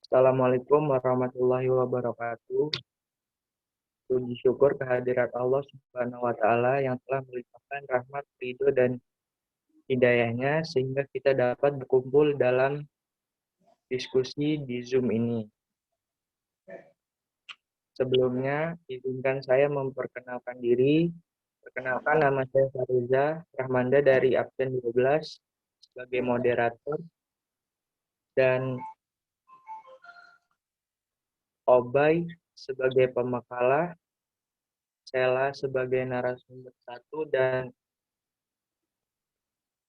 Assalamualaikum warahmatullahi wabarakatuh. Puji syukur kehadirat Allah Subhanahu wa Ta'ala yang telah melimpahkan rahmat, ridho, dan hidayahnya sehingga kita dapat berkumpul dalam diskusi di Zoom ini. Sebelumnya, izinkan saya memperkenalkan diri. Perkenalkan, nama saya Fariza Rahmanda dari Absen 12 sebagai moderator dan Obay sebagai pemakalah, Sela sebagai narasumber 1, dan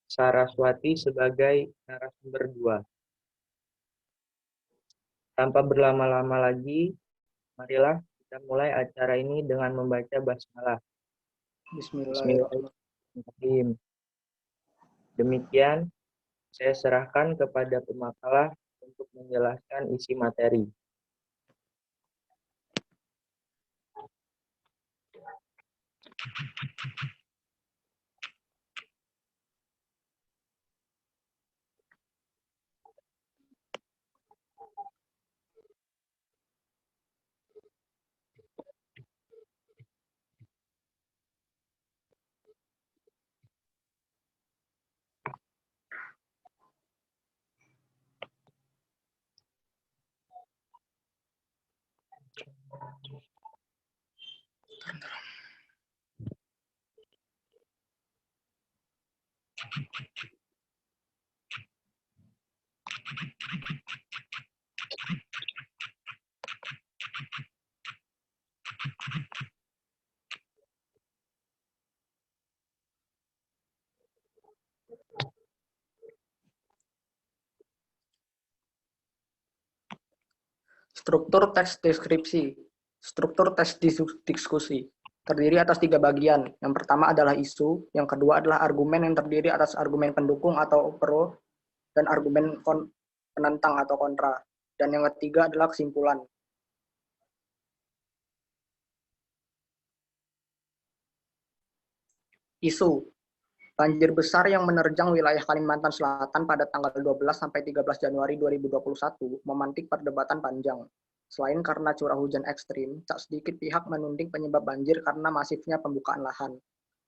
Saraswati sebagai narasumber 2. Tanpa berlama-lama lagi, marilah kita mulai acara ini dengan membaca basmalah. Bismillahirrahmanirrahim. Bismillahirrahmanirrahim. Demikian, saya serahkan kepada pemakalah untuk menjelaskan isi materi. Struktur teks deskripsi. Struktur teks diskusi terdiri atas 3 bagian. Yang pertama adalah isu, yang kedua adalah argumen yang terdiri atas argumen pendukung atau pro, dan argumen penentang atau kontra. Dan yang ketiga adalah kesimpulan. Isu. Banjir besar yang menerjang wilayah Kalimantan Selatan pada tanggal 12 sampai 13 Januari 2021 memantik perdebatan panjang. Selain karena curah hujan ekstrim, tak sedikit pihak menuding penyebab banjir karena masifnya pembukaan lahan.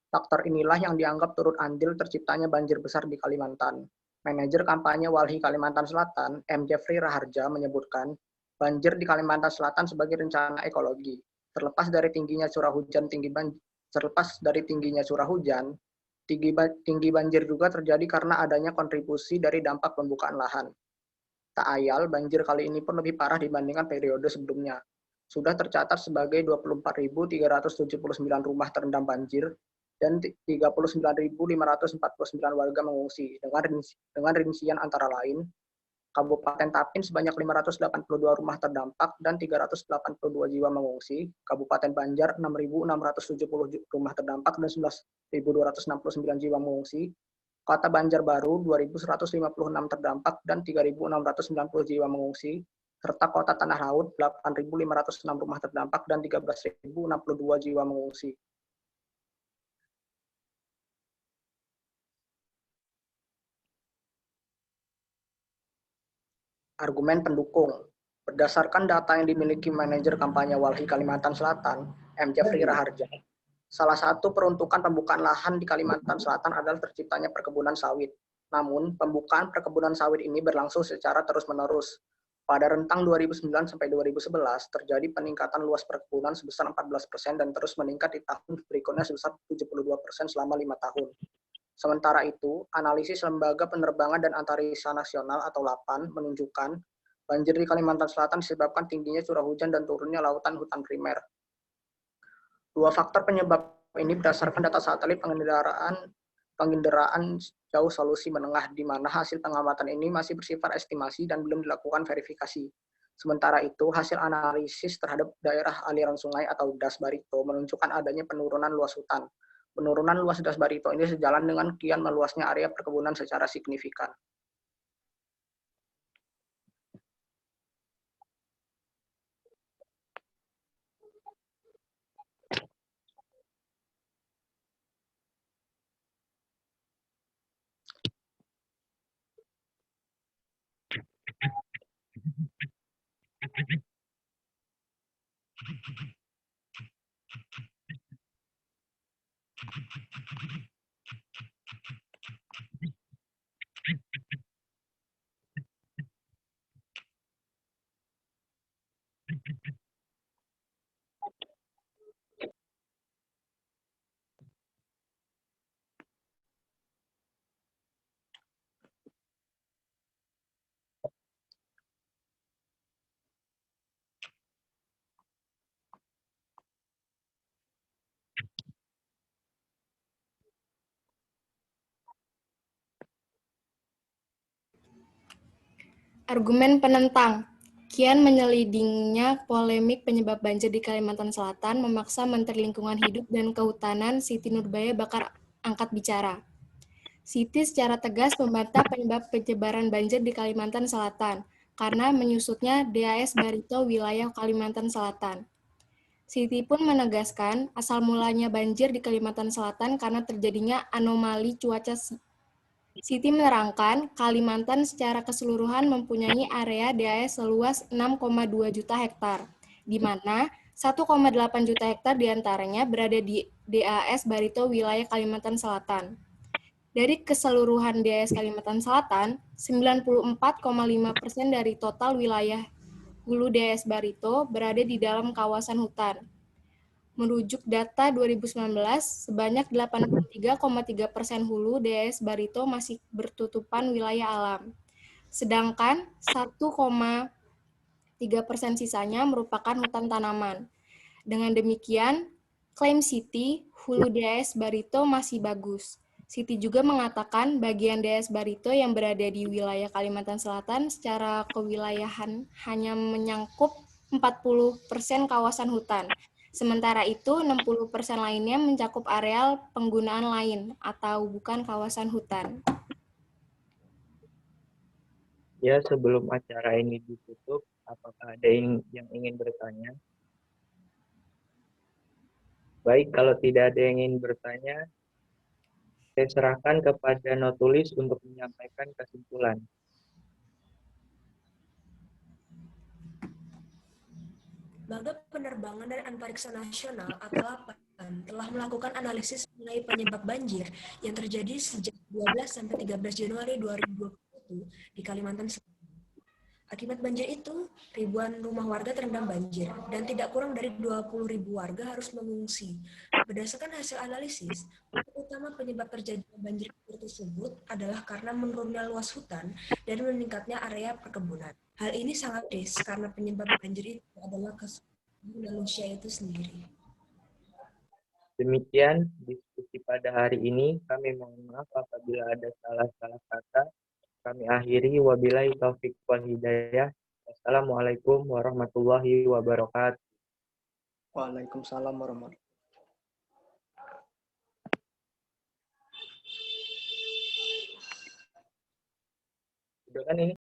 Faktor inilah yang dianggap turut andil terciptanya banjir besar di Kalimantan. Manajer kampanye Walhi Kalimantan Selatan, M. Jeffrey Raharja, menyebutkan banjir di Kalimantan Selatan sebagai rencana ekologi. Terlepas dari tingginya curah hujan, tinggi banjir juga terjadi karena adanya kontribusi dari dampak pembukaan lahan. Tak ayal, banjir kali ini pun lebih parah dibandingkan periode sebelumnya. Sudah tercatat sebagai 24.379 rumah terendam banjir dan 39.549 warga mengungsi, dengan rincian antara lain, Kabupaten Tapin sebanyak 582 rumah terdampak dan 382 jiwa mengungsi, Kabupaten Banjar 6.670 rumah terdampak dan 11.269 jiwa mengungsi, Kota Banjarbaru 2.156 terdampak dan 3.690 jiwa mengungsi, serta Kota Tanah Laut 8.506 rumah terdampak dan 13.062 jiwa mengungsi. Argumen pendukung. Berdasarkan data yang dimiliki manajer kampanye Walhi Kalimantan Selatan, M. Jeffrey Raharja, salah satu peruntukan pembukaan lahan di Kalimantan Selatan adalah terciptanya perkebunan sawit. Namun, pembukaan perkebunan sawit ini berlangsung secara terus-menerus. Pada rentang 2009 sampai 2011, terjadi peningkatan luas perkebunan sebesar 14% dan terus meningkat di tahun berikutnya sebesar 72% selama 5 tahun. Sementara itu, analisis Lembaga Penerbangan dan Antariksa Nasional atau LAPAN menunjukkan banjir di Kalimantan Selatan disebabkan tingginya curah hujan dan turunnya lautan hutan primer. Dua faktor penyebab ini berdasarkan data satelit penginderaan jauh solusi menengah, di mana hasil pengamatan ini masih bersifat estimasi dan belum dilakukan verifikasi. Sementara itu, hasil analisis terhadap daerah aliran sungai atau Das Barito menunjukkan adanya penurunan luas hutan. Penurunan luas Das Barito ini sejalan dengan kian meluasnya area perkebunan secara signifikan. Argumen penentang. Kian menyelidingnya polemik penyebab banjir di Kalimantan Selatan memaksa Menteri Lingkungan Hidup dan Kehutanan Siti Nurbaya bakar angkat bicara. Siti secara tegas membantah penyebab penyebaran banjir di Kalimantan Selatan karena menyusutnya DAS Barito wilayah Kalimantan Selatan. Siti pun menegaskan asal mulanya banjir di Kalimantan Selatan karena terjadinya anomali cuaca. Siti menerangkan Kalimantan secara keseluruhan mempunyai area DAS seluas 6,2 juta hektar, di mana 1,8 juta hektar diantaranya berada di DAS Barito wilayah Kalimantan Selatan. Dari keseluruhan DAS Kalimantan Selatan, 94,5% dari total wilayah hulu DAS Barito berada di dalam kawasan hutan. Merujuk data 2019, sebanyak 83,3% hulu DAS Barito masih bertutupan wilayah alam. Sedangkan 1,3% sisanya merupakan hutan tanaman. Dengan demikian, klaim Siti, hulu DAS Barito masih bagus. Siti juga mengatakan bagian DAS Barito yang berada di wilayah Kalimantan Selatan secara kewilayahan hanya menyangkup 40% kawasan hutan. Sementara itu, 60% lainnya mencakup areal penggunaan lain atau bukan kawasan hutan. Ya, sebelum acara ini ditutup, apakah ada yang ingin bertanya? Baik, kalau tidak ada yang ingin bertanya, saya serahkan kepada notulis untuk menyampaikan kesimpulan. Lembaga Penerbangan dan Antariksa Nasional atau LAPAN telah melakukan analisis mengenai penyebab banjir yang terjadi sejak 12 sampai 13 Januari 2021 di Kalimantan Selatan. Akibat banjir itu, ribuan rumah warga terendam banjir dan tidak kurang dari 20.000 warga harus mengungsi. Berdasarkan hasil analisis, utama penyebab terjadinya banjir tersebut adalah karena menurunnya luas hutan dan meningkatnya area perkebunan. Hal ini sangat kritis karena penyebab banjir itu adalah kesalahan manusia itu sendiri. Demikian diskusi pada hari ini. Kami mohon maaf apabila ada salah-salah kata. Kami akhiri. Wabillahi taufiq wal hidayah. Assalamualaikum warahmatullahi wabarakatuh. Waalaikumsalam warahmatullahi wabarakatuh. Sudah kan ini?